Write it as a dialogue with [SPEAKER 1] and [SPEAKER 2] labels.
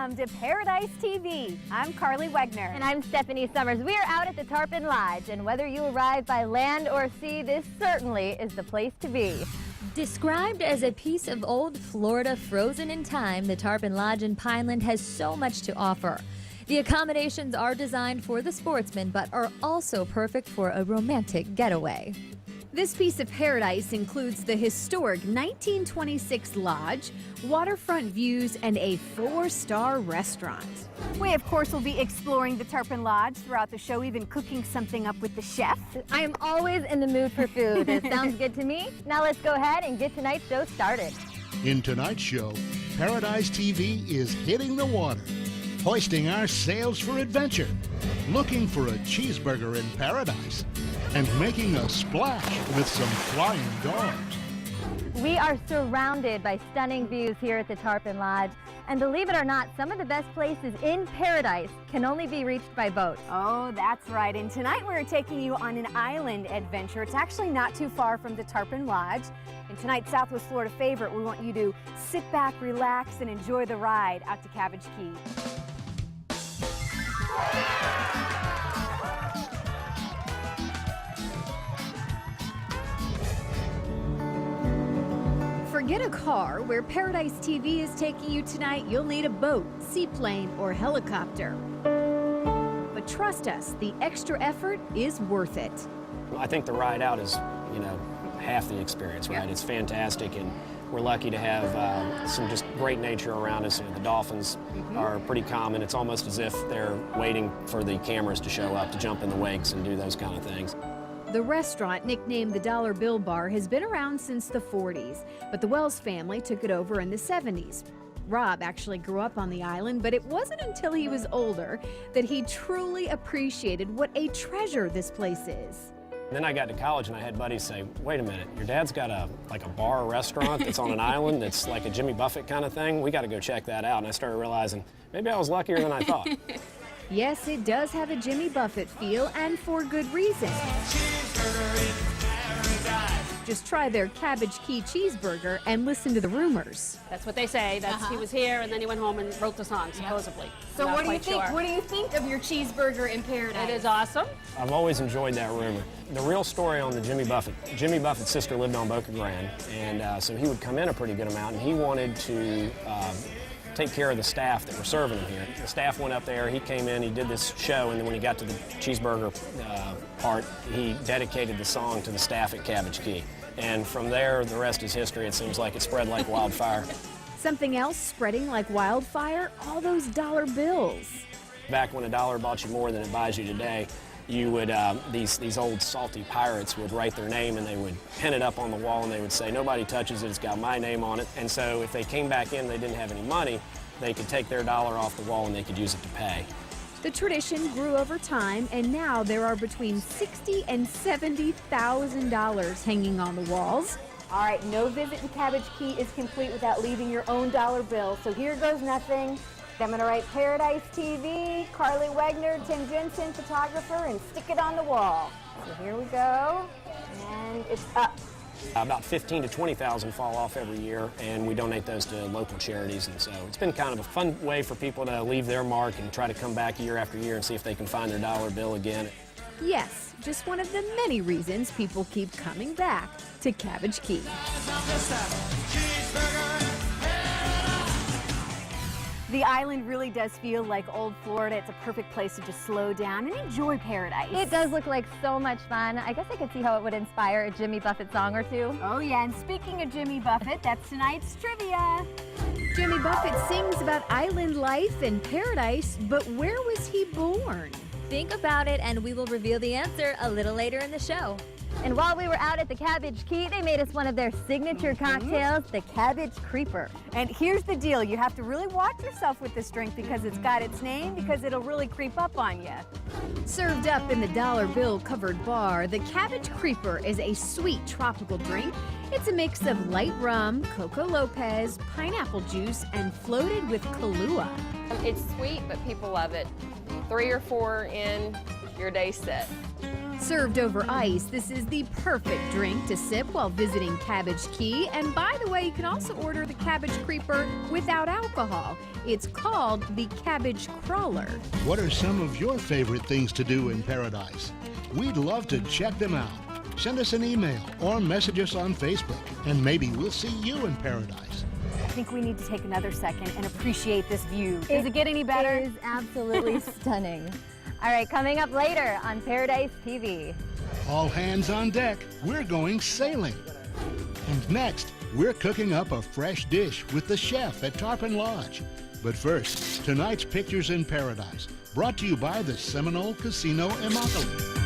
[SPEAKER 1] Welcome to Paradise TV. I'm Carly Wegner.
[SPEAKER 2] And I'm Stephanie Summers. We are out at the Tarpon Lodge, and whether you arrive by land or sea, this certainly is the place to be. Described as a piece of old Florida frozen in time, the Tarpon Lodge in Pineland has so much to offer. The accommodations are designed for the sportsman, but are also perfect for a romantic getaway.
[SPEAKER 1] This piece of paradise includes the historic 1926 lodge, waterfront views, and a 4-star restaurant. We, of course, will be exploring the Tarpon Lodge throughout the show, even cooking something up with the chef.
[SPEAKER 2] I am always in the mood for food. It sounds good to me. Now let's go ahead and get tonight's show started.
[SPEAKER 3] In tonight's show, Paradise TV is hitting the water, hoisting our sails for adventure, looking for a cheeseburger in paradise, and making a splash with some flying dogs.
[SPEAKER 2] We are surrounded by stunning views here at the Tarpon Lodge, and believe it or not, some of the best places in paradise can only be reached by boat.
[SPEAKER 1] Oh, that's right. And tonight we're taking you on an island adventure. It's actually not too far from the Tarpon Lodge. And tonight's Southwest Florida favorite, we want you to sit back, relax, and enjoy the ride out to Cabbage Key. Forget a car. Where Paradise TV is taking you tonight, you'll need a boat, seaplane, or helicopter. But trust us, the extra effort is worth it.
[SPEAKER 4] I think the ride out is, half the experience, right?
[SPEAKER 1] Yeah.
[SPEAKER 4] It's fantastic, and we're lucky to have some just great nature around us. The dolphins are pretty common. It's almost as if they're waiting for the cameras to show up to jump in the wakes and do those kind of things.
[SPEAKER 1] The restaurant, nicknamed the Dollar Bill Bar, has been around since the 40s, but the Wells family took it over in the 70s. Rob actually grew up on the island, but it wasn't until he was older that he truly appreciated what a treasure this place is.
[SPEAKER 4] Then I got to college and I had buddies say, wait a minute, your dad's got a bar or restaurant that's on an island that's like a Jimmy Buffett kind of thing. We got to go check that out. And I started realizing maybe I was luckier than I thought.
[SPEAKER 1] Yes, it does have a Jimmy Buffett feel, and for good reason. Just try their Cabbage Key cheeseburger and listen to the rumors.
[SPEAKER 5] That's what they say. He was here and then he went home and wrote the song, supposedly.
[SPEAKER 6] So
[SPEAKER 5] I'm
[SPEAKER 6] what
[SPEAKER 5] not
[SPEAKER 6] do you
[SPEAKER 5] quite
[SPEAKER 6] think?
[SPEAKER 5] sure.
[SPEAKER 6] What do you think of your cheeseburger in paradise?
[SPEAKER 5] It is awesome.
[SPEAKER 4] I've always enjoyed that rumor. The real story on the Jimmy Buffett's sister lived on Boca Grande, and so he would come in a pretty good amount, and he wanted to take care of the staff that were serving him here. The staff went up there, he came in, he did this show, and then when he got to the cheeseburger part, he dedicated the song to the staff at Cabbage Key. And from there, the rest is history. It seems like it spread like wildfire.
[SPEAKER 1] Something else spreading like wildfire? All those dollar bills.
[SPEAKER 4] Back when a dollar bought you more than it buys you today, you would, these old salty pirates would write their name and they would pin it up on the wall and they would say, nobody touches it, it's got my name on it. And so if they came back in and they didn't have any money, they could take their dollar off the wall and they could use it to pay.
[SPEAKER 1] The tradition grew over time, and now there are between $60,000 and $70,000 hanging on the walls. All right, no visit to Cabbage Key is complete without leaving your own dollar bill, so here goes nothing. I'm going to write Paradise TV, Carly Wegner, Tim Jensen, photographer, and stick it on the wall. So here we go, and it's up.
[SPEAKER 4] About 15,000 to 20,000 fall off every year, and we donate those to local charities. And so it's been kind of a fun way for people to leave their mark and try to come back year after year and see if they can find their dollar bill again.
[SPEAKER 1] Yes, just one of the many reasons people keep coming back to Cabbage Key. The island really does feel like old Florida. It's a perfect place to just slow down and enjoy paradise.
[SPEAKER 2] It does look like so much fun. I guess I could see how it would inspire a Jimmy Buffett song or two.
[SPEAKER 1] Oh yeah, and speaking of Jimmy Buffett, that's tonight's trivia. Jimmy Buffett sings about island life and paradise, but where was he born?
[SPEAKER 2] Think about it, and we will reveal the answer a little later in the show. And while we were out at the Cabbage Key, they made us one of their signature cocktails, the Cabbage Creeper.
[SPEAKER 1] And here's the deal, you have to really watch yourself with this drink because it's got its name, because it'll really creep up on you. Served up in the dollar bill covered bar, the Cabbage Creeper is a sweet tropical drink. It's a mix of light rum, Coco Lopez, pineapple juice, and floated with Kahlua.
[SPEAKER 6] It's sweet, but people love it. 3 or 4 in, your day's set.
[SPEAKER 1] Served over ice, this is the perfect drink to sip while visiting Cabbage Key. And by the way, you can also order the Cabbage Creeper without alcohol. It's called the Cabbage Crawler.
[SPEAKER 3] What are some of your favorite things to do in Paradise? We'd love to check them out. Send us an email or message us on Facebook, and maybe we'll see you in Paradise.
[SPEAKER 1] I think we need to take another second and appreciate this view. Does it get any better?
[SPEAKER 2] It is absolutely stunning. All right, coming up later on Paradise TV.
[SPEAKER 3] All hands on deck, we're going sailing. And next, we're cooking up a fresh dish with the chef at Tarpon Lodge. But first, tonight's Pictures in Paradise, brought to you by the Seminole Casino Immokalee.